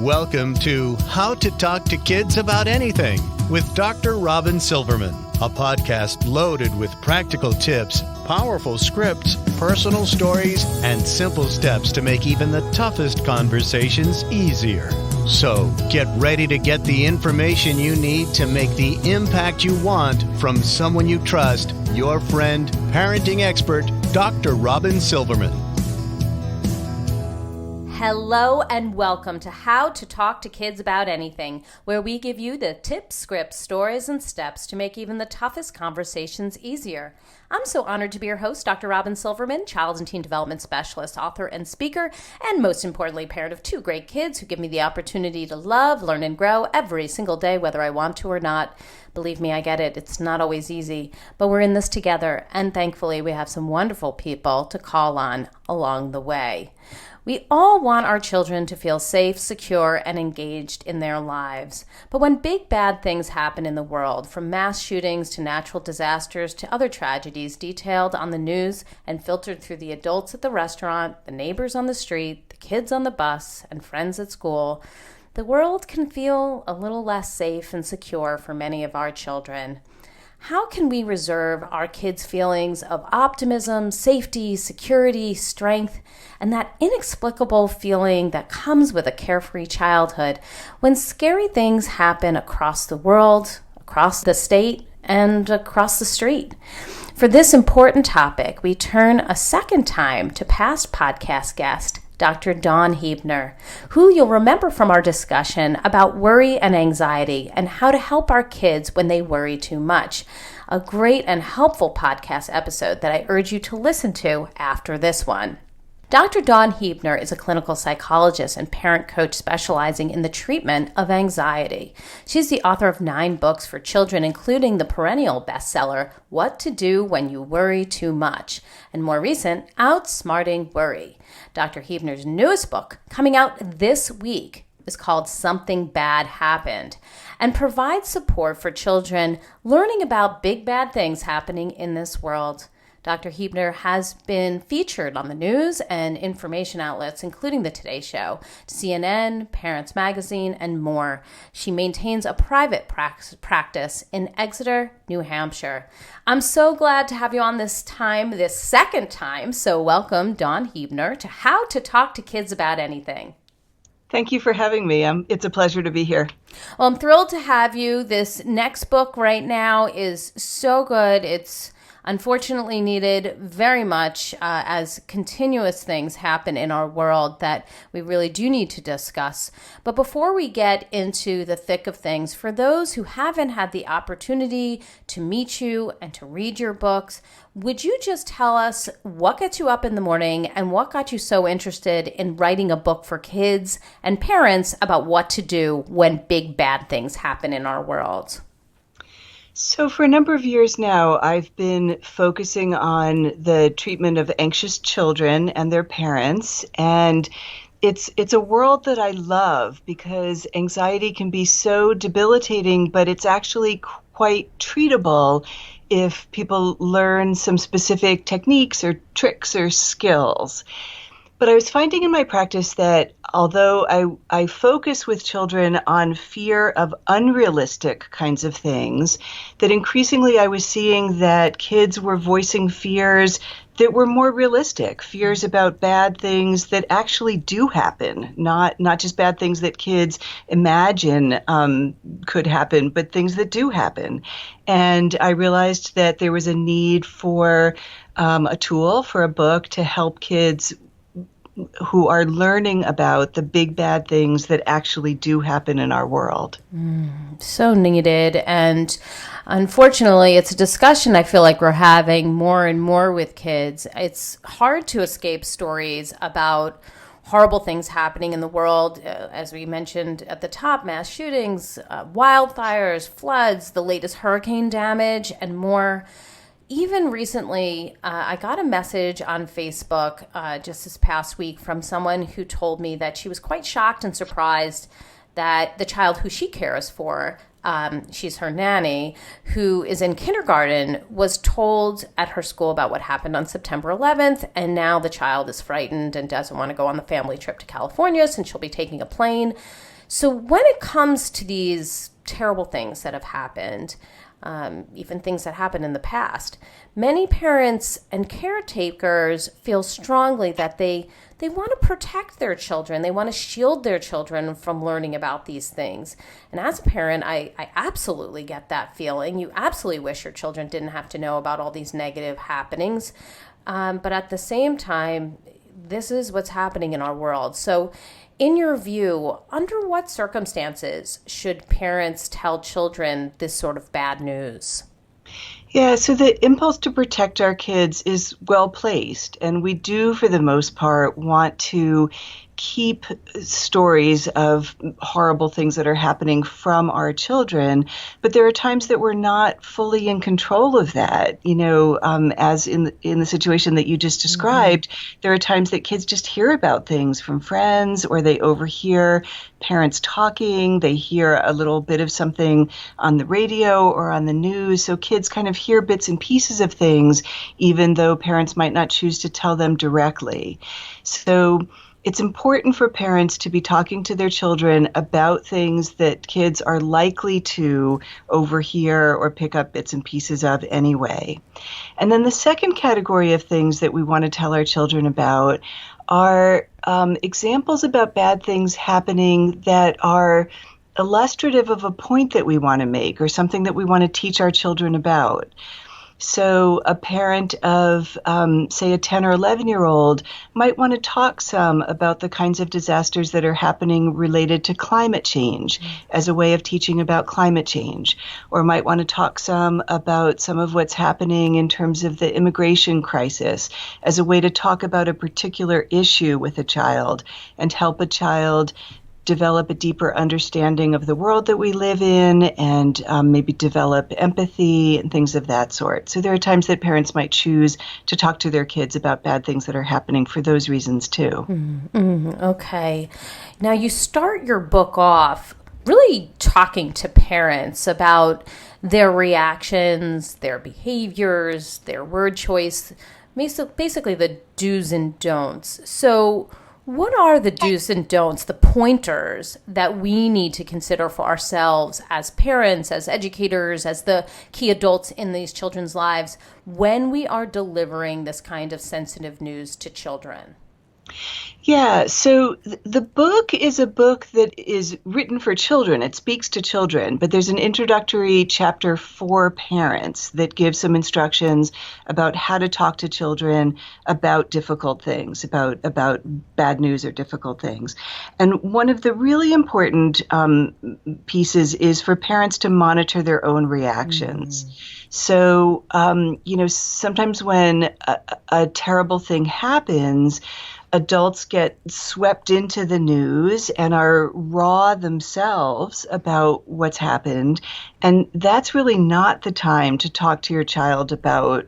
Welcome to How to Talk to Kids About Anything with Dr. Robyn Silverman, a podcast loaded with practical tips, powerful scripts, personal stories, and simple steps to make even the toughest conversations easier. So get ready to get the information you need to make the impact you want from someone you trust, your friend, parenting expert, Dr. Robyn Silverman. Hello and welcome to How to Talk to Kids About Anything, where we give you the tips, scripts, stories, and steps to make even the toughest conversations easier. I'm so honored to be your host, Dr. Robyn Silverman, child and teen development specialist, author, and speaker, and most importantly, parent of two great kids who give me the opportunity to love, learn, and grow every single day, whether I want to or not. Believe me, I get it. It's not always easy, but we're in this together, and thankfully, we have some wonderful people to call on along the way. We all want our children to feel safe, secure, and engaged in their lives. But when big bad things happen in the world, from mass shootings to natural disasters to other tragedies detailed on the news and filtered through the adults at the restaurant, the neighbors on the street, the kids on the bus, and friends at school, the world can feel a little less safe and secure for many of our children. How can we reserve our kids' feelings of optimism, safety, security, strength, and that inexplicable feeling that comes with a carefree childhood when scary things happen across the world, across the state, and across the street? For this important topic, we turn a second time to past podcast guest, Dr. Dawn Heubner, who you'll remember from our discussion about worry and anxiety and how to help our kids when they worry too much. A great and helpful podcast episode that I urge you to listen to after this one. Dr. Dawn Heubner is a clinical psychologist and parent coach specializing in the treatment of anxiety. She's the author of 9 books for children, including the perennial bestseller, What to Do When You Worry Too Much, and more recent, Outsmarting Worry. Dr. Heubner's newest book, coming out this week, is called Something Bad Happened, and provides support for children learning about big bad things happening in this world. Dr. Heubner has been featured on the news and information outlets, including the Today Show, CNN, Parents Magazine, and more. She maintains a private practice in Exeter, New Hampshire. I'm so glad to have you on this second time. So welcome, Dawn Heubner, to How to Talk to Kids About Anything. Thank you for having me. It's a pleasure to be here. Well, I'm thrilled to have you. This next book right now is so good. It's unfortunately needed very much as continuous things happen in our world that we really do need to discuss. But before we get into the thick of things, for those who haven't had the opportunity to meet you and to read your books, would you just tell us what gets you up in the morning and what got you so interested in writing a book for kids and parents about what to do when big bad things happen in our world? So for a number of years now, I've been focusing on the treatment of anxious children and their parents. And it's a world that I love because anxiety can be so debilitating, but it's actually quite treatable if people learn some specific techniques or tricks or skills. But I was finding in my practice that although I focus with children on fear of unrealistic kinds of things, that increasingly I was seeing that kids were voicing fears that were more realistic, fears about bad things that actually do happen, not just bad things that kids imagine could happen, but things that do happen. And I realized that there was a need for a tool, for a book to help kids who are learning about the big bad things that actually do happen in our world. So needed. And unfortunately, it's a discussion I feel like we're having more and more with kids. It's hard to escape stories about horrible things happening in the world. As we mentioned at the top, mass shootings, wildfires, floods, the latest hurricane damage, and more. Even recently, I got a message on Facebook just this past week from someone who told me that she was quite shocked and surprised that the child who she cares for, she's her nanny, who is in kindergarten, was told at her school about what happened on September 11th, and now the child is frightened and doesn't want to go on the family trip to California since she'll be taking a plane. So when it comes to these terrible things that have happened, even things that happened in the past, many parents and caretakers feel strongly that they want to protect their children. They want to shield their children from learning about these things. And as a parent, I absolutely get that feeling. You absolutely wish your children didn't have to know about all these negative happenings. But at the same time, this is what's happening in our world. So in your view, under what circumstances should parents tell children this sort of bad news? Yeah, so the impulse to protect our kids is well placed, and we do, for the most part, want to keep stories of horrible things that are happening from our children, but there are times that we're not fully in control of that. As in the situation that you just described, there are times that kids just hear about things from friends, or they overhear parents talking, they hear a little bit of something on the radio or on the news, so kids kind of hear bits and pieces of things, even though parents might not choose to tell them directly. So it's important for parents to be talking to their children about things that kids are likely to overhear or pick up bits and pieces of anyway. And then the second category of things that we want to tell our children about are examples about bad things happening that are illustrative of a point that we want to make or something that we want to teach our children about. So a parent of, say, a 10 or 11-year-old might want to talk some about the kinds of disasters that are happening related to climate change as a way of teaching about climate change, or might want to talk some about some of what's happening in terms of the immigration crisis as a way to talk about a particular issue with a child and help a child develop a deeper understanding of the world that we live in and maybe develop empathy and things of that sort. So there are times that parents might choose to talk to their kids about bad things that are happening for those reasons too. Okay. Now you start your book off really talking to parents about their reactions, their behaviors, their word choice, basically the do's and don'ts. So what are the do's and don'ts, the pointers that we need to consider for ourselves as parents, as educators, as the key adults in these children's lives when we are delivering this kind of sensitive news to children? Yeah, so the book is a book that is written for children. It speaks to children, but there's an introductory chapter for parents that gives some instructions about how to talk to children about difficult things, about bad news or difficult things. And one of the really important pieces is for parents to monitor their own reactions. So, sometimes when a terrible thing happens, adults get swept into the news and are raw themselves about what's happened. And that's really not the time to talk to your child about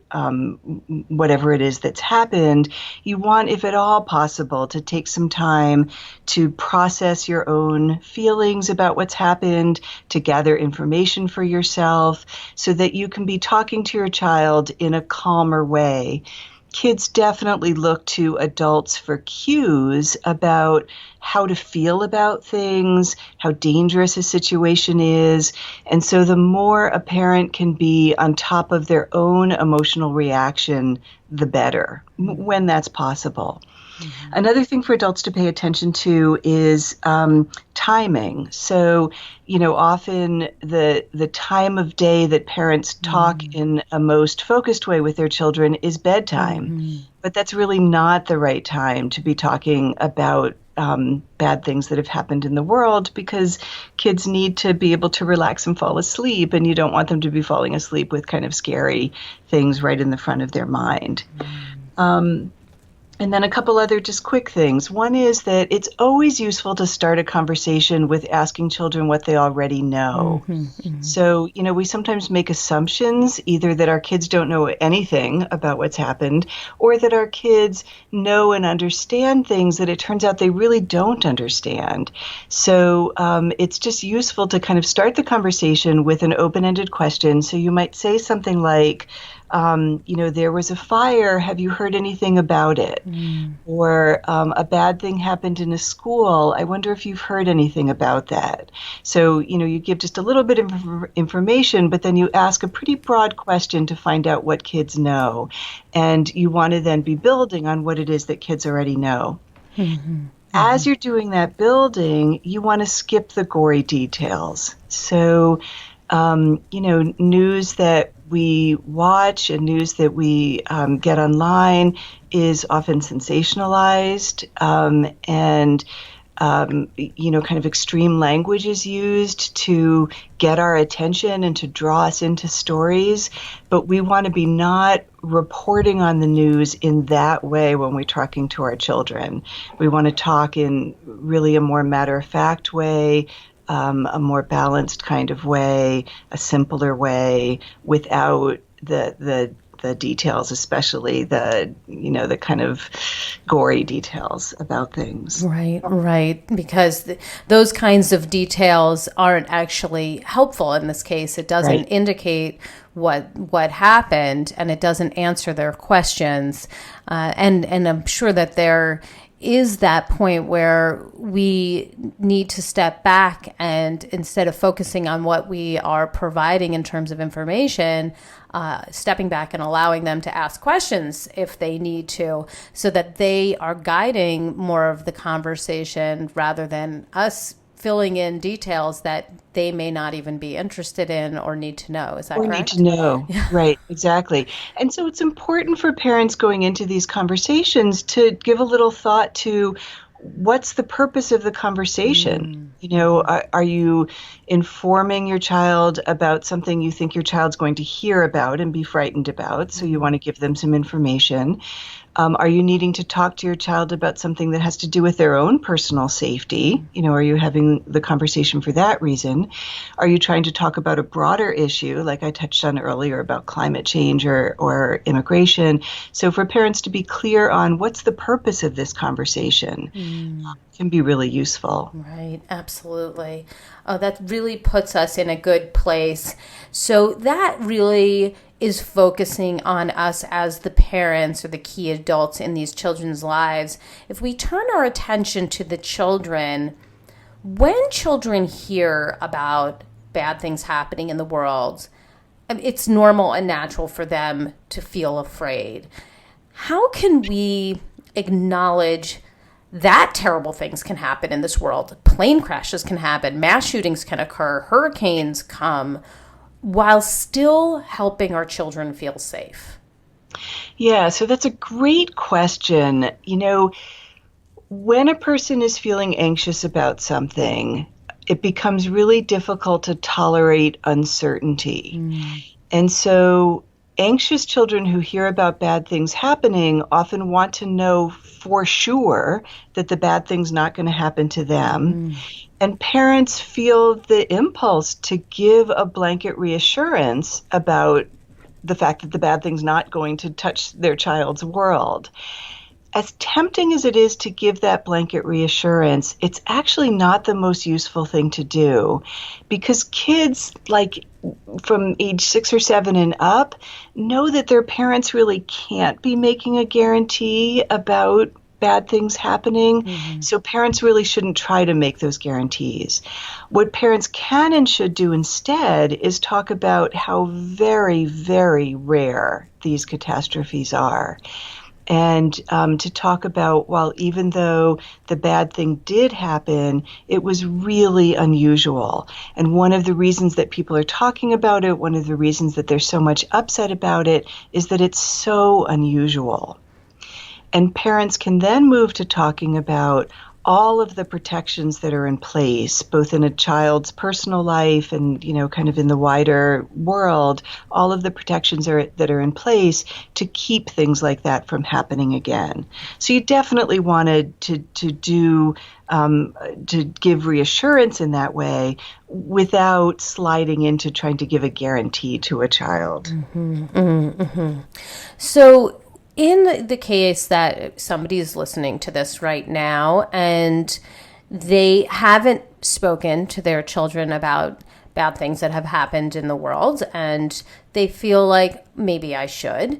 whatever it is that's happened. You want, if at all possible, to take some time to process your own feelings about what's happened, to gather information for yourself so that you can be talking to your child in a calmer way. Kids definitely look to adults for cues about how to feel about things, how dangerous a situation is. And so the more a parent can be on top of their own emotional reaction, the better, when that's possible. Another thing for adults to pay attention to is timing. So, often the time of day that parents talk in a most focused way with their children is bedtime. But that's really not the right time to be talking about bad things that have happened in the world, because kids need to be able to relax and fall asleep, and you don't want them to be falling asleep with kind of scary things right in the front of their mind. And then a couple other just quick things. One is that it's always useful to start a conversation with asking children what they already know. So, we sometimes make assumptions, either that our kids don't know anything about what's happened, or that our kids know and understand things that it turns out they really don't understand. So it's just useful to kind of start the conversation with an open-ended question. So you might say something like, there was a fire. Have you heard anything about it? Or a bad thing happened in a school. I wonder if you've heard anything about that. So, you give just a little bit of information, but then you ask a pretty broad question to find out what kids know. And you want to then be building on what it is that kids already know. As you're doing that building, you want to skip the gory details. So, news that we watch and news that we get online is often sensationalized, and kind of extreme language is used to get our attention and to draw us into stories. But we want to be not reporting on the news in that way when we're talking to our children. We want to talk in really a more matter-of-fact way, a more balanced kind of way, a simpler way, without the details, especially the kind of gory details about things. Right. Because those kinds of details aren't actually helpful in this case. It doesn't indicate what happened, and it doesn't answer their questions. And I'm sure that there is that point where we need to step back and, instead of focusing on what we are providing in terms of information, stepping back and allowing them to ask questions if they need to, so that they are guiding more of the conversation rather than us filling in details that they may not even be interested in or need to know. Is that correct? Or need to know. Right, exactly. And so it's important for parents going into these conversations to give a little thought to what's the purpose of the conversation. Are you informing your child about something you think your child's going to hear about and be frightened about? So you want to give them some information. Are you needing to talk to your child about something that has to do with their own personal safety? Are you having the conversation for that reason? Are you trying to talk about a broader issue, like I touched on earlier about climate change or immigration? So for parents to be clear on what's the purpose of this conversation can be really useful. Right, absolutely. Oh, that really puts us in a good place. So that really is focusing on us as the parents or the key adults in these children's lives. If we turn our attention to the children, when children hear about bad things happening in the world, it's normal and natural for them to feel afraid. How can we acknowledge that terrible things can happen in this world? Plane crashes can happen, mass shootings can occur, hurricanes come, while still helping our children feel safe? Yeah, so that's a great question. When a person is feeling anxious about something, it becomes really difficult to tolerate uncertainty. And so anxious children who hear about bad things happening often want to know for sure that the bad thing's not going to happen to them. And parents feel the impulse to give a blanket reassurance about the fact that the bad thing's not going to touch their child's world. As tempting as it is to give that blanket reassurance, it's actually not the most useful thing to do, because kids, like from age 6 or 7 and up, know that their parents really can't be making a guarantee about bad things happening. So parents really shouldn't try to make those guarantees. What parents can and should do instead is talk about how very, very rare these catastrophes are. And to talk about, well, even though the bad thing did happen, it was really unusual. And one of the reasons that people are talking about it, one of the reasons that there's so much upset about it, is that it's so unusual. And parents can then move to talking about all of the protections that are in place, both in a child's personal life and, kind of in the wider world, all of the protections that are in place to keep things like that from happening again. So you definitely wanted to give reassurance in that way without sliding into trying to give a guarantee to a child. So in the case that somebody is listening to this right now and they haven't spoken to their children about bad things that have happened in the world and they feel like maybe I should,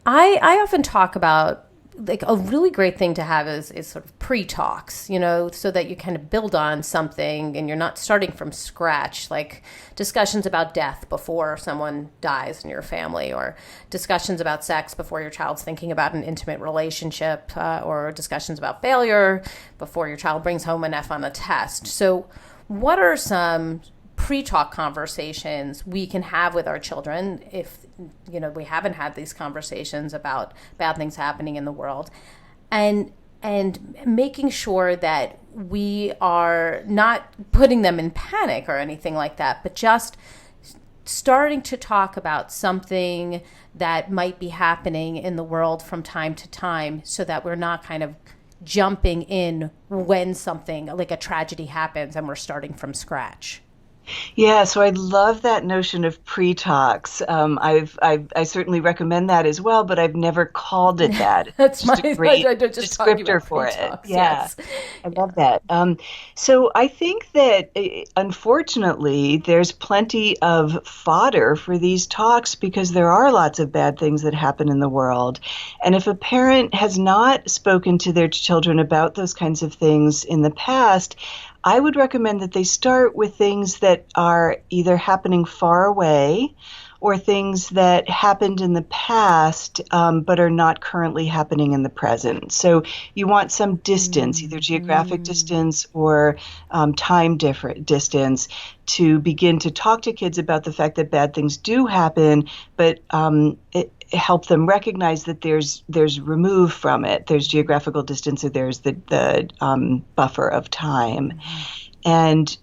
I often talk about like a really great thing to have is sort of pre-talks, so that you kind of build on something and you're not starting from scratch, like discussions about death before someone dies in your family, or discussions about sex before your child's thinking about an intimate relationship, or discussions about failure before your child brings home an F on a test. So what are some pre-talk conversations we can have with our children if we haven't had these conversations about bad things happening in the world, and making sure that we are not putting them in panic or anything like that, but just starting to talk about something that might be happening in the world from time to time, so that we're not kind of jumping in when something like a tragedy happens and we're starting from scratch. Yeah, so I love that notion of pre-talks. I certainly recommend that as well, but I've never called it that. That's just a great descriptor for it. Yeah, yes. I love that. So I think that unfortunately, there's plenty of fodder for these talks because there are lots of bad things that happen in the world. And if a parent has not spoken to their children about those kinds of things in the past, I would recommend that they start with things that are either happening far away or things that happened in the past but are not currently happening in the present. So you want some distance, either geographic distance or time distance, to begin to talk to kids about the fact that bad things do happen, but help them recognize that there's remove from it. There's geographical distance, or there's the buffer of time. And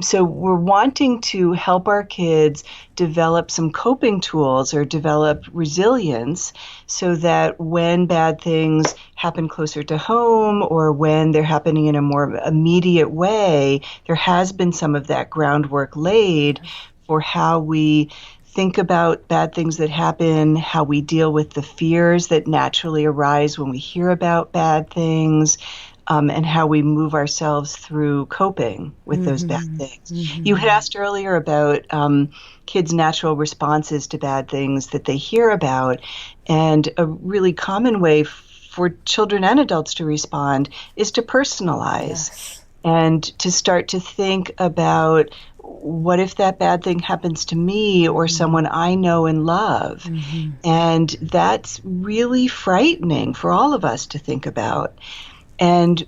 so we're wanting to help our kids develop some coping tools or develop resilience so that when bad things happen closer to home or when they're happening in a more immediate way, there has been some of that groundwork laid for how we think about bad things that happen, how we deal with the fears that naturally arise when we hear about bad things, and how we move ourselves through coping with those bad things. You had asked earlier about kids' natural responses to bad things that they hear about, and a really common way for children and adults to respond is to personalize and to start to think about, what if that bad thing happens to me or someone I know and love? And that's really frightening for all of us to think about. And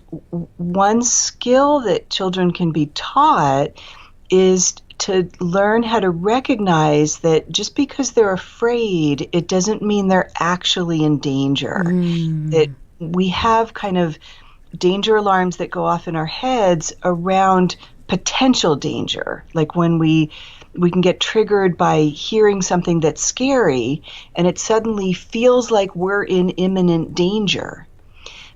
one skill that children can be taught is to learn how to recognize that just because they're afraid, it doesn't mean they're actually in danger. That we have kind of danger alarms that go off in our heads around potential danger, like when we can get triggered by hearing something that's scary and it suddenly feels like we're in imminent danger.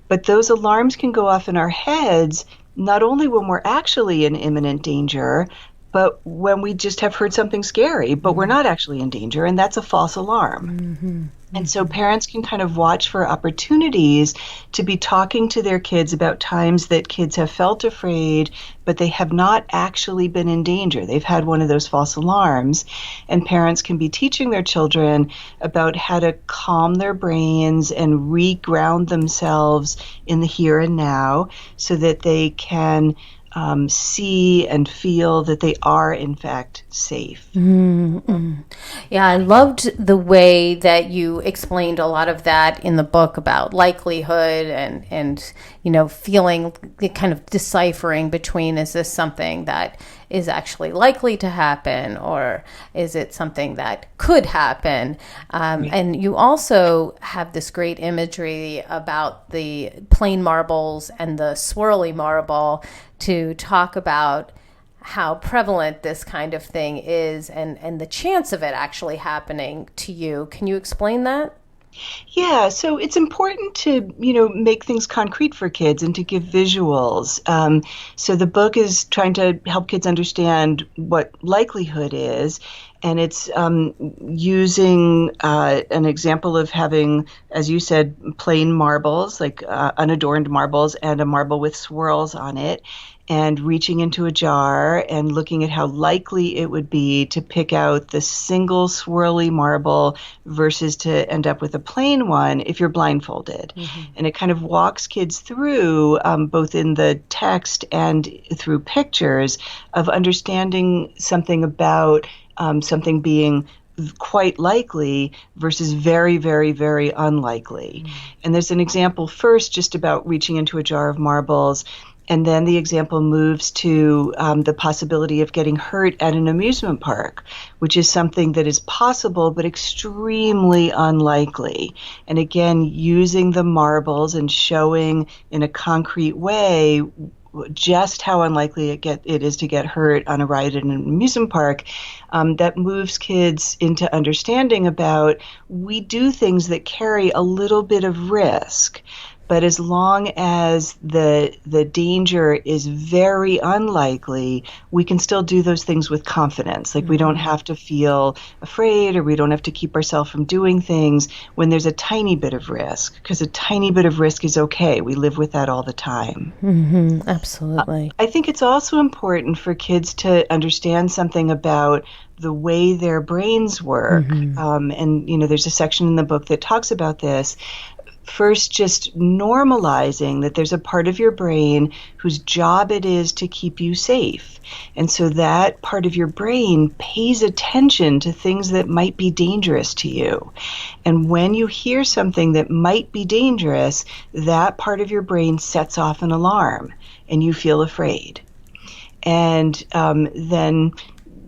But those alarms can go off in our heads not only when we're actually in imminent danger, but when we just have heard something scary, but we're not actually in danger, and that's a false alarm. And so parents can kind of watch for opportunities to be talking to their kids about times that kids have felt afraid, but they have not actually been in danger. They've had one of those false alarms. And parents can be teaching their children about how to calm their brains and reground themselves in the here and now so that they can see and feel that they are in fact safe. Yeah, I loved the way that you explained a lot of that in the book about likelihood and feeling, kind of deciphering between, is this something that is actually likely to happen, or is it something that could happen? And you also have this great imagery about the plain marbles and the swirly marble to talk about how prevalent this kind of thing is, and the chance of it actually happening to you. Can you explain that? Yeah, so it's important to, make things concrete for kids and to give visuals. So the book is trying to help kids understand what likelihood is, and it's using an example of having, as you said, plain marbles, like unadorned marbles, and a marble with swirls on it, and reaching into a jar and looking at how likely it would be to pick out the single swirly marble versus to end up with a plain one if you're blindfolded. Mm-hmm. And it kind of walks kids through, both in the text and through pictures, of understanding something about something being quite likely versus very, very, very unlikely. Mm-hmm. And there's an example first just about reaching into a jar of marbles. And then the example moves to the possibility of getting hurt at an amusement park, which is something that is possible but extremely unlikely. And again, using the marbles and showing in a concrete way just how unlikely it is to get hurt on a ride at an amusement park, that moves kids into understanding about, we do things that carry a little bit of risk. But as long as the danger is very unlikely, we can still do those things with confidence. Like, we don't have to feel afraid, or we don't have to keep ourselves from doing things when there's a tiny bit of risk, because a tiny bit of risk is okay. We live with that all the time. Mm-hmm. Absolutely. I think it's also important for kids to understand something about the way their brains work. Mm-hmm. And there's a section in the book that talks about this. First, just normalizing that there's a part of your brain whose job it is to keep you safe. And so that part of your brain pays attention to things that might be dangerous to you. And when you hear something that might be dangerous, that part of your brain sets off an alarm and you feel afraid. And then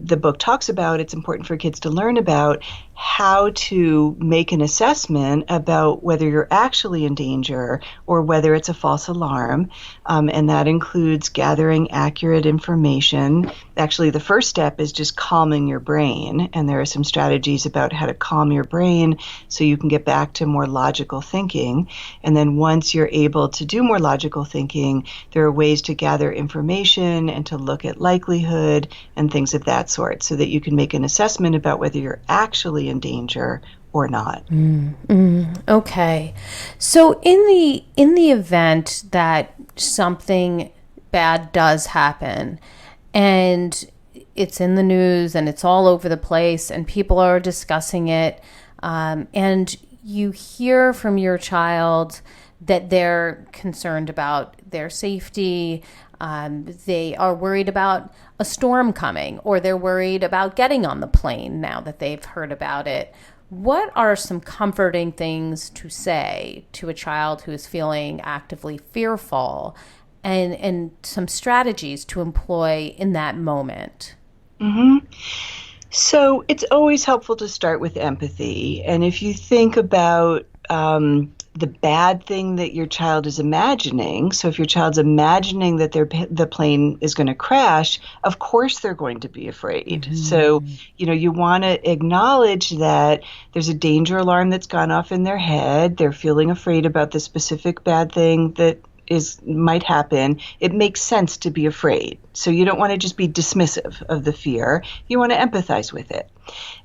the book talks about, it's important for kids to learn about how to make an assessment about whether you're actually in danger or whether it's a false alarm. And that includes gathering accurate information. Actually, the first step is just calming your brain. And there are some strategies about how to calm your brain so you can get back to more logical thinking. And then once you're able to do more logical thinking, there are ways to gather information and to look at likelihood and things of that sort, so that you can make an assessment about whether you're actually in danger or not. Okay. So in the event that something bad does happen, and it's in the news and it's all over the place and people are discussing it, and you hear from your child that they're concerned about their safety, they are worried about a storm coming, or they're worried about getting on the plane now that they've heard about it. What are some comforting things to say to a child who is feeling actively fearful, and some strategies to employ in that moment? Mm-hmm. So it's always helpful to start with empathy. And if you think about the bad thing that your child is imagining, so if your child's imagining that the plane is going to crash, of course they're going to be afraid. Mm-hmm. So, you want to acknowledge that there's a danger alarm that's gone off in their head. They're feeling afraid about the specific bad thing that might happen. It makes sense to be afraid. So you don't want to just be dismissive of the fear. You want to empathize with it.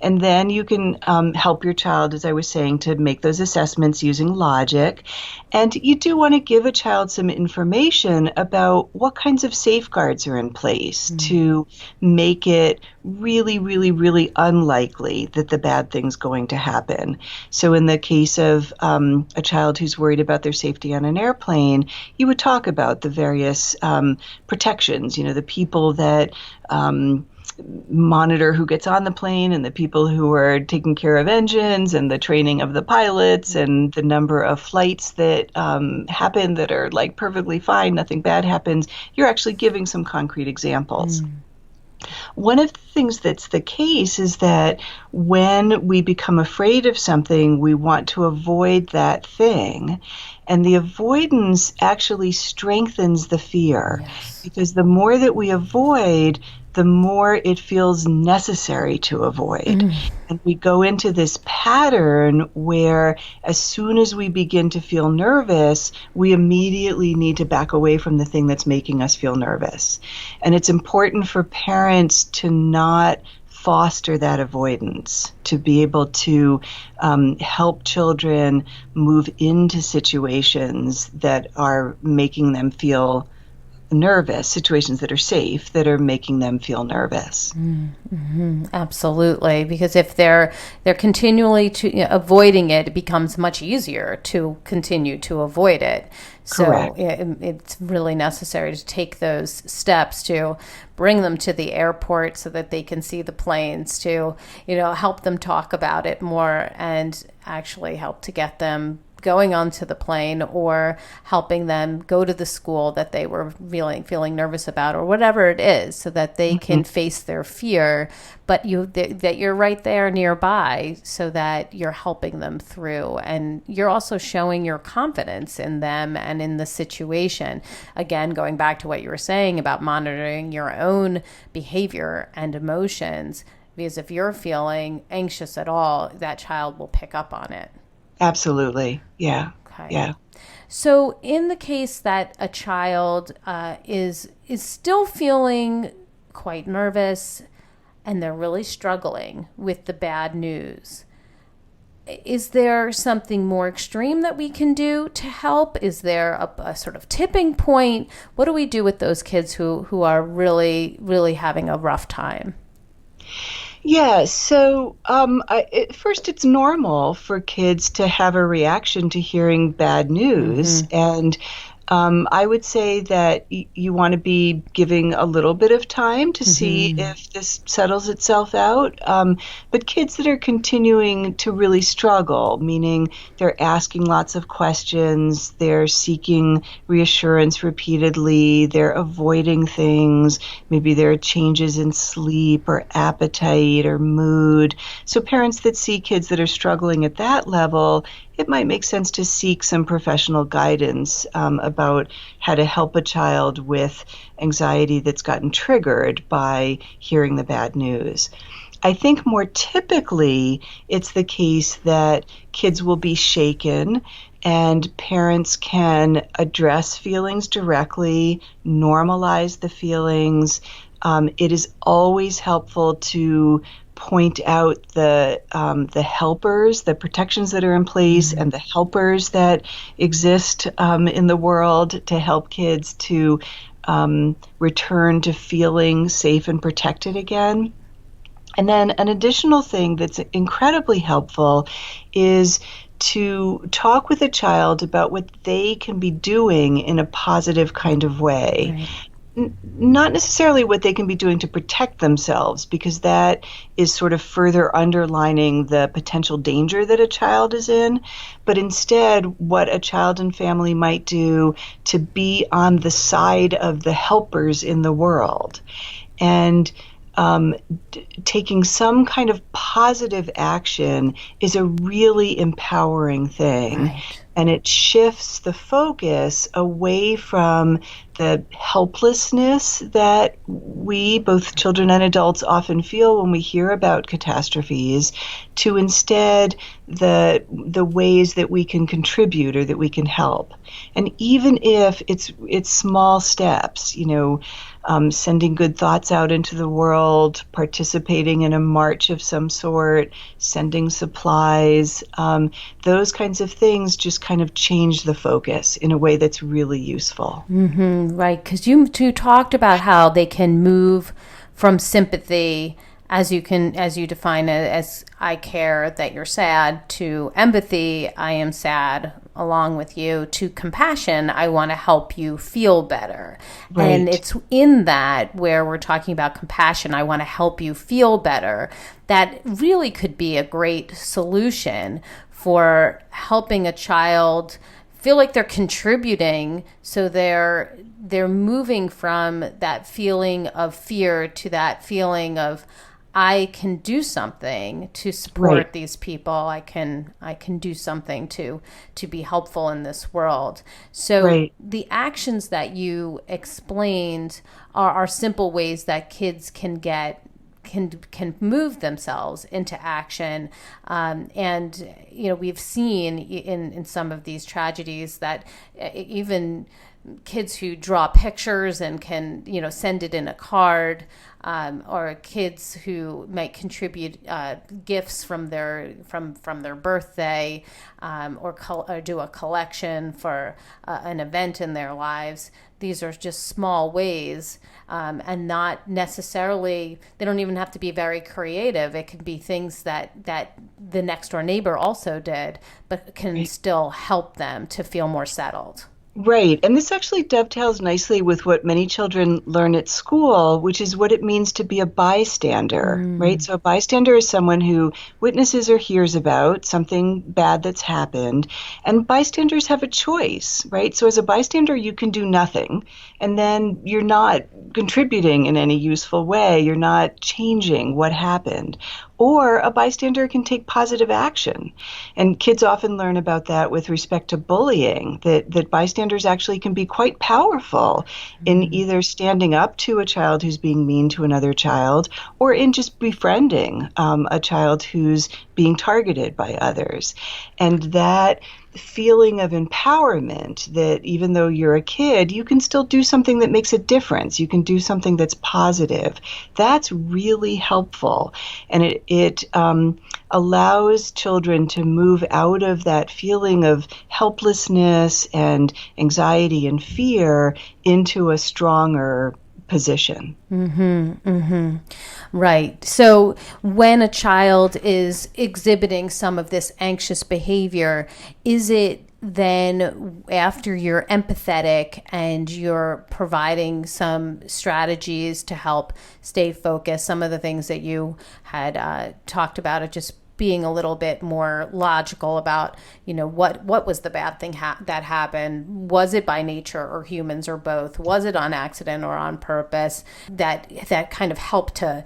And then you can help your child, as I was saying, to make those assessments using logic. And you do want to give a child some information about what kinds of safeguards are in place to make it really, really, really unlikely that the bad thing's going to happen. So in the case of a child who's worried about their safety on an airplane, you would talk about the various protections, the people that monitor who gets on the plane, and the people who are taking care of engines, and the training of the pilots, and the number of flights that happen that are like perfectly fine, nothing bad happens. You're actually giving some concrete examples. One of the things that's the case is that when we become afraid of something, we want to avoid that thing. And the avoidance actually strengthens the fear. Yes. Because the more that we avoid, the more it feels necessary to avoid. And we go into this pattern where as soon as we begin to feel nervous, we immediately need to back away from the thing that's making us feel nervous. And it's important for parents to not foster that avoidance, to be able to help children move into situations that are making them feel nervous, situations that are safe, that are making them feel nervous. Absolutely, because if they're continually avoiding it, it becomes much easier to continue to avoid it. So it's really necessary to take those steps to bring them to the airport so that they can see the planes, to help them talk about it more and actually help to get them going onto the plane, or helping them go to the school that they were feeling nervous about, or whatever it is, so that they can face their fear, but that you're right there nearby, so that you're helping them through, and you're also showing your confidence in them and in the situation. Again, going back to what you were saying about monitoring your own behavior and emotions, because if you're feeling anxious at all, that child will pick up on it. Absolutely. Yeah. Okay. Yeah. So in the case that a child is still feeling quite nervous and they're really struggling with the bad news, is there something more extreme that we can do to help? Is there a sort of tipping point? What do we do with those kids who are really, really having a rough time? Yeah, so first, it's normal for kids to have a reaction to hearing bad news. And I would say that you want to be giving a little bit of time to see if this settles itself out. But kids that are continuing to really struggle, meaning they're asking lots of questions, they're seeking reassurance repeatedly, they're avoiding things, maybe there are changes in sleep or appetite or mood. So parents that see kids that are struggling at that level, it might make sense to seek some professional guidance about how to help a child with anxiety that's gotten triggered by hearing the bad news. I think more typically, it's the case that kids will be shaken and parents can address feelings directly, normalize the feelings. It is always helpful to point out the helpers, the protections that are in place, and the helpers that exist in the world to help kids to return to feeling safe and protected again. And then an additional thing that's incredibly helpful is to talk with a child about what they can be doing in a positive kind of way. Right. Not necessarily what they can be doing to protect themselves, because that is sort of further underlining the potential danger that a child is in, but instead what a child and family might do to be on the side of the helpers in the world. And taking some kind of positive action is a really empowering thing. Right. And it shifts the focus away from the helplessness that we, both children and adults, often feel when we hear about catastrophes, to instead the ways that we can contribute or that we can help. And even if it's small steps, sending good thoughts out into the world, participating in a march of some sort, sending supplies, those kinds of things just kind of change the focus in a way that's really useful. Right, because you two talked about how they can move from sympathy, as you define it, as I care that you're sad, to empathy, I am sad along with you, to compassion, I want to help you feel better. Right. And it's in that where we're talking about compassion, I want to help you feel better, that really could be a great solution for helping a child feel like they're contributing, so they're moving from that feeling of fear to that feeling of, I can do something to support these people. I can do something to be helpful in this world. So the actions that you explained are simple ways that kids can move themselves into action. And, we've seen in some of these tragedies that even kids who draw pictures and can, send it in a card, or kids who might contribute gifts from their birthday, or do a collection for an event in their lives. These are just small ways, and not necessarily, they don't even have to be very creative. It could be things that the next door neighbor also did, but can still help them to feel more settled. Right. And this actually dovetails nicely with what many children learn at school, which is what it means to be a bystander, right? So a bystander is someone who witnesses or hears about something bad that's happened, and bystanders have a choice, right? So as a bystander, you can do nothing, and then you're not contributing in any useful way. You're not changing what happened. Or a bystander can take positive action. And kids often learn about that with respect to bullying, that bystanders actually can be quite powerful in either standing up to a child who's being mean to another child, or in just befriending a child who's being targeted by others. And that feeling of empowerment, that even though you're a kid, you can still do something that makes a difference. You can do something that's positive. That's really helpful. And it allows children to move out of that feeling of helplessness and anxiety and fear into a stronger position. Right. So when a child is exhibiting some of this anxious behavior, is it then, after you're empathetic and you're providing some strategies to help stay focused, some of the things that you had talked about, it just being a little bit more logical about, what was the bad thing that happened? Was it by nature or humans or both? Was it on accident or on purpose? That kind of helped to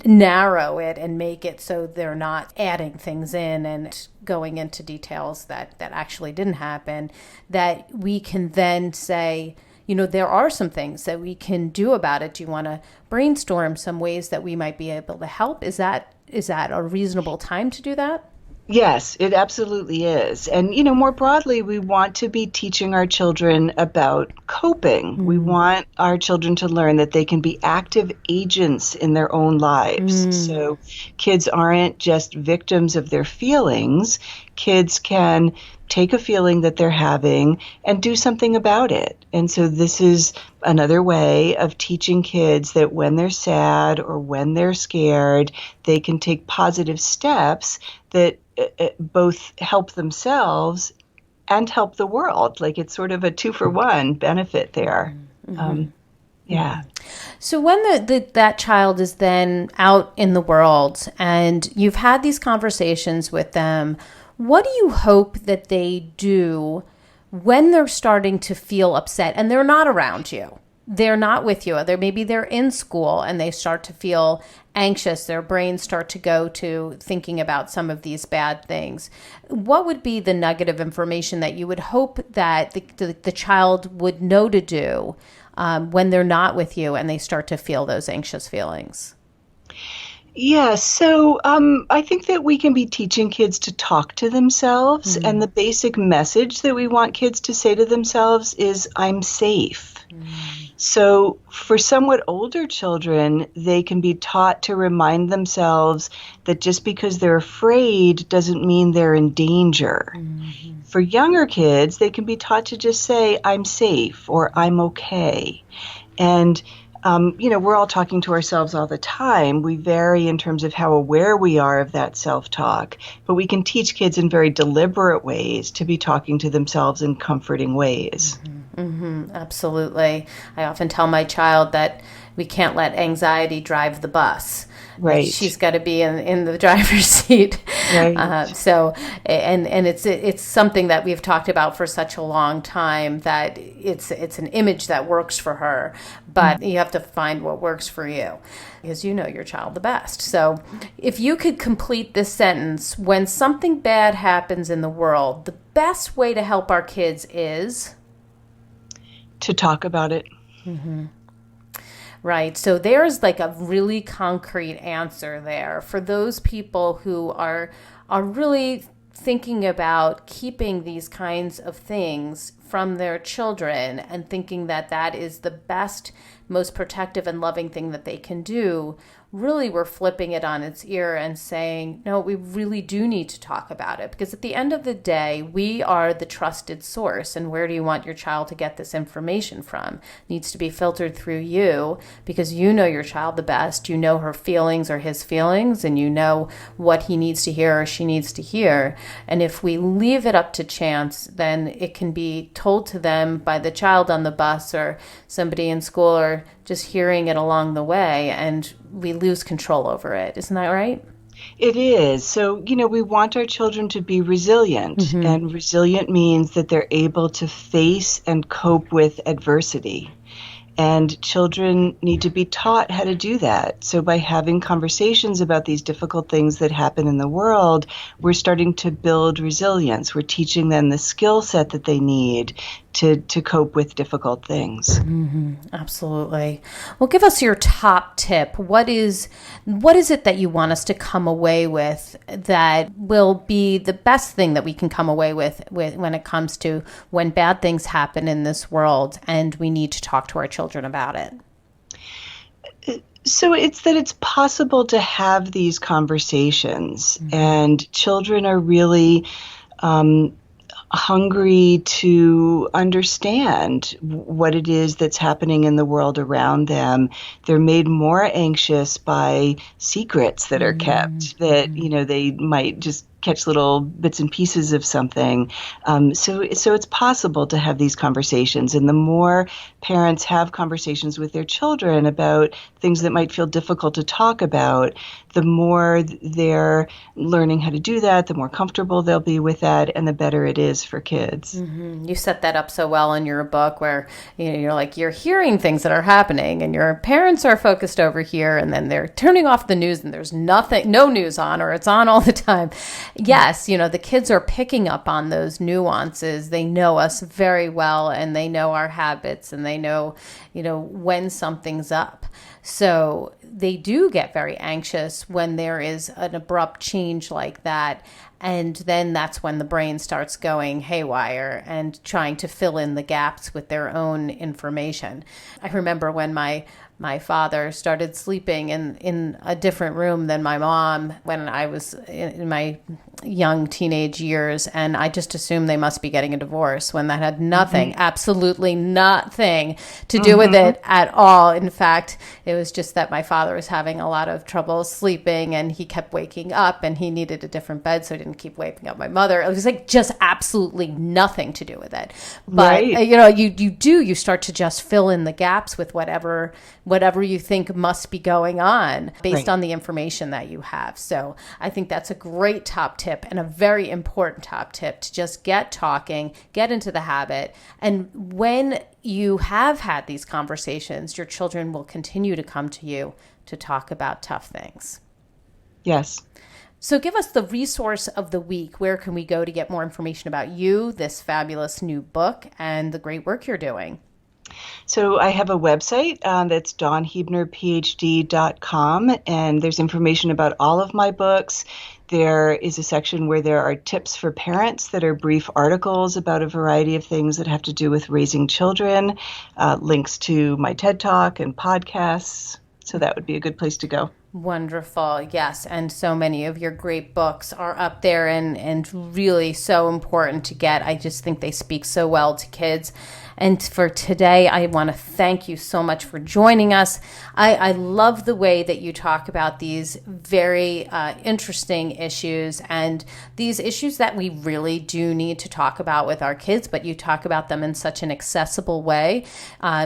narrow it and make it so they're not adding things in and going into details that actually didn't happen, that we can then say, there are some things that we can do about it. Do you want to brainstorm some ways that we might be able to help? Is that a reasonable time to do that? Yes, it absolutely is. And, more broadly, we want to be teaching our children about coping. We want our children to learn that they can be active agents in their own lives. So kids aren't just victims of their feelings. Kids can take a feeling that they're having and do something about it. And so this is another way of teaching kids that when they're sad or when they're scared, they can take positive steps that both help themselves and help the world. Like, it's sort of a 2-for-1 benefit there. Yeah. So when that child is then out in the world and you've had these conversations with them, what do you hope that they do when they're starting to feel upset and they're not around you? They're not with you. Maybe they're in school and they start to feel anxious. Their brains start to go to thinking about some of these bad things. What would be the nugget of information that you would hope that the child would know to do when they're not with you and they start to feel those anxious feelings? Yeah, so I think that we can be teaching kids to talk to themselves, and the basic message that we want kids to say to themselves is, I'm safe. So for somewhat older children, they can be taught to remind themselves that just because they're afraid doesn't mean they're in danger. For younger kids, they can be taught to just say, I'm safe, or I'm okay. And we're all talking to ourselves all the time. We vary in terms of how aware we are of that self-talk, but we can teach kids in very deliberate ways to be talking to themselves in comforting ways. Absolutely. I often tell my child that we can't let anxiety drive the bus. Right. She's got to be in the driver's seat. Right. And it's something that we've talked about for such a long time that it's an image that works for her, but you have to find what works for you because you know your child the best. So if you could complete this sentence, when something bad happens in the world, the best way to help our kids is to talk about it. Mm-hmm. Right. So there's like a really concrete answer there for those people who are really thinking about keeping these kinds of things from their children and thinking that that is the best, most protective and loving thing that they can do. Really, we're flipping it on its ear and saying, no, we really do need to talk about it, because at the end of the day, we are the trusted source. And where do you want your child to get this information from? It needs to be filtered through you, because you know your child the best. You know her feelings or his feelings, and you know what he needs to hear or she needs to hear. And if we leave it up to chance, then it can be told to them by the child on the bus or somebody in school, or just hearing it along the way, and we lose control over it. Isn't that right? It is. So, we want our children to be resilient, and resilient means that they're able to face and cope with adversity. And children need to be taught how to do that. So by having conversations about these difficult things that happen in the world, we're starting to build resilience. We're teaching them the skill set that they need to cope with difficult things. Mm-hmm. Absolutely. Well, give us your top tip. What is it that you want us to come away with that will be the best thing that we can come away with when it comes to when bad things happen in this world and we need to talk to our children about it? So it's that it's possible to have these conversations, and children are really hungry to understand what it is that's happening in the world around them. They're made more anxious by secrets that are kept, that, they might just catch little bits and pieces of something. So it's possible to have these conversations. And the more parents have conversations with their children about things that might feel difficult to talk about, the more they're learning how to do that, the more comfortable they'll be with that, and the better it is for kids. Mm-hmm. You set that up so well in your book, where you're hearing things that are happening and your parents are focused over here, and then they're turning off the news and there's no news on, or it's on all the time. Yes, the kids are picking up on those nuances. They know us very well, and they know our habits, and they know, when something's up. So they do get very anxious when there is an abrupt change like that. And then that's when the brain starts going haywire and trying to fill in the gaps with their own information. I remember when my father started sleeping in a different room than my mom when I was in my young teenage years, and I just assumed they must be getting a divorce, when that had nothing, absolutely nothing to do with it at all. In fact, it was just that my father was having a lot of trouble sleeping, and he kept waking up, and he needed a different bed so he didn't keep waking up my mother. It was like just absolutely nothing to do with it. But you start to just fill in the gaps with whatever you think must be going on based on the information that you have. So I think that's a great top tip, and a very important top tip, to just get talking, get into the habit. And when you have had these conversations, your children will continue to come to you to talk about tough things. Yes. So give us the resource of the week. Where can we go to get more information about you, this fabulous new book, and the great work you're doing? So I have a website that's dawnheubnerphd.com, and there's information about all of my books. There is a section where there are tips for parents that are brief articles about a variety of things that have to do with raising children, links to my TED Talk and podcasts. So that would be a good place to go. Wonderful. Yes. And so many of your great books are up there and really so important to get. I just think they speak so well to kids. And for today, I want to thank you so much for joining us. I love the way that you talk about these very interesting issues, and these issues that we really do need to talk about with our kids, but you talk about them in such an accessible way.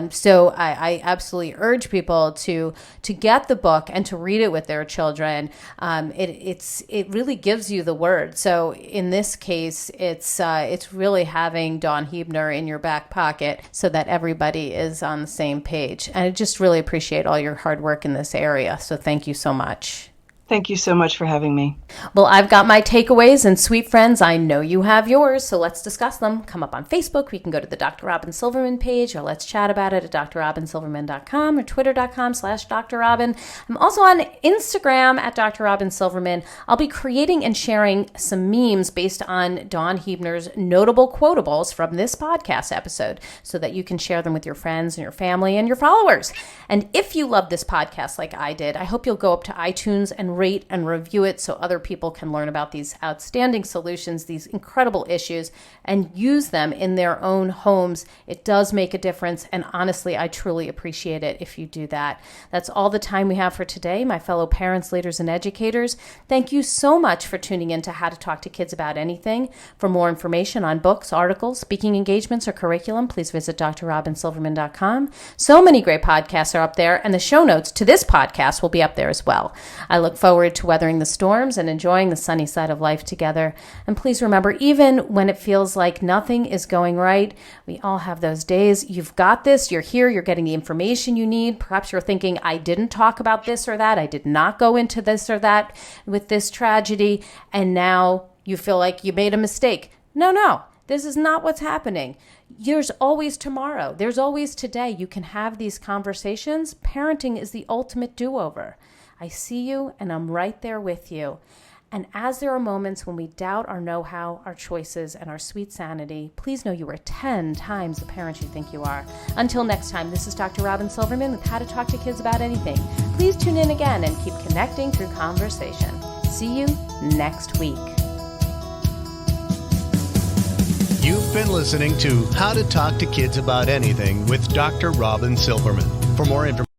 So I absolutely urge people to get the book and to read it with their children. It really gives you the word. So in this case, it's really having Dawn Huebner in your back pocket so that everybody is on the same page. And I just really appreciate all your hard work in this area. So thank you so much. Thank you so much for having me. Well, I've got my takeaways, and sweet friends, I know you have yours, so let's discuss them. Come up on Facebook. We can go to the Dr. Robyn Silverman page, or let's chat about it at drrobynsilverman.com or twitter.com/drrobyn. I'm also on Instagram at Dr. Robyn Silverman. I'll be creating and sharing some memes based on Dawn Huebner's notable quotables from this podcast episode so that you can share them with your friends and your family and your followers. And if you love this podcast like I did, I hope you'll go up to iTunes and rate and review it so other people can learn about these outstanding solutions, these incredible issues, and use them in their own homes. It does make a difference, and honestly, I truly appreciate it if you do that. That's all the time we have for today, my fellow parents, leaders, and educators. Thank you so much for tuning in to How to Talk to Kids About Anything. For more information on books, articles, speaking engagements, or curriculum, please visit drrobynsilverman.com. So many great podcasts are up there, and the show notes to this podcast will be up there as well. I look forward to weathering the storms and enjoying the sunny side of life together. And please remember, even when it feels like nothing is going right, we all have those days. You've got this. You're here. You're getting the information you need. Perhaps you're thinking, I didn't talk about this or that. I did not go into this or that with this tragedy. And now you feel like you made a mistake. No. This is not what's happening. There's always tomorrow. There's always today. You can have these conversations. Parenting is the ultimate do-over. I see you, and I'm right there with you. And as there are moments when we doubt our know-how, our choices, and our sweet sanity, please know you are 10 times the parent you think you are. Until next time, this is Dr. Robyn Silverman with How to Talk to Kids About Anything. Please tune in again and keep connecting through conversation. See you next week. You've been listening to How to Talk to Kids About Anything with Dr. Robyn Silverman. For more information,